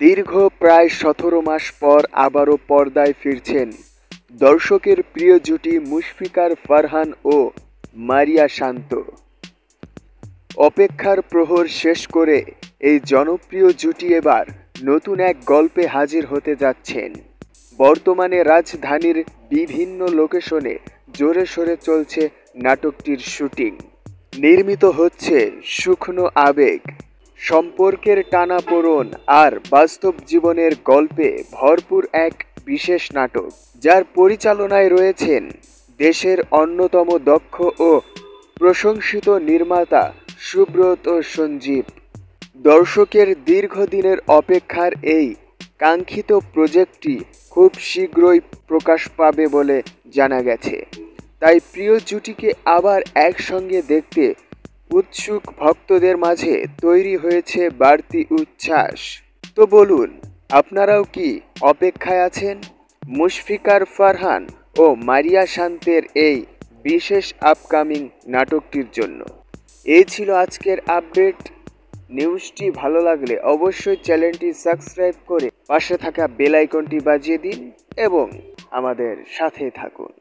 দীর্ঘ প্রায় ১৭ মাস পর আবারও পর্দায় ফিরছেন দর্শকের প্রিয় জুটি মুশফিকার ফারহান ও মারিয়া শান্ত। অপেক্ষার প্রহর শেষ করে এই জনপ্রিয় জুটি এবার নতুন এক গল্পে হাজির হতে যাচ্ছেন। বর্তমানে রাজধানীর বিভিন্ন লোকেশনে জোরে সোরে চলছে নাটকটির শুটিং। নির্মিত হচ্ছে শুকনো আবেগ, সম্পর্কের টানাপোড়েন আর বাস্তব জীবনের গল্পে ভরপুর এক বিশেষ নাটক, যার পরিচালনায় রয়েছেন দেশের অন্যতম দক্ষ ও প্রশংসিত নির্মাতা সুব্রত সঞ্জীব। দর্শকের দীর্ঘদিনের অপেক্ষার এই কাঙ্ক্ষিত প্রজেক্টটি খুব শীঘ্রই প্রকাশ পাবে বলে জানা গেছে। তাই প্রিয় জুটিকে আবার একসঙ্গে দেখতে উৎসুক ভক্তদের মাঝে তৈরি হয়েছে বাড়তি উচ্ছ্বাস। তো বলুন, আপনারাও কি অপেক্ষায় আছেন মুশফিকার ফারহান ও মারিয়া শান্তের এই বিশেষ আপকামিং নাটকটির জন্য? এই ছিল আজকের আপডেট। নিউজটি ভালো লাগলে অবশ্যই চ্যানেলটি সাবস্ক্রাইব করে পাশে থাকা বেল আইকনটি বাজিয়ে দিন এবং আমাদের সাথে থাকুন।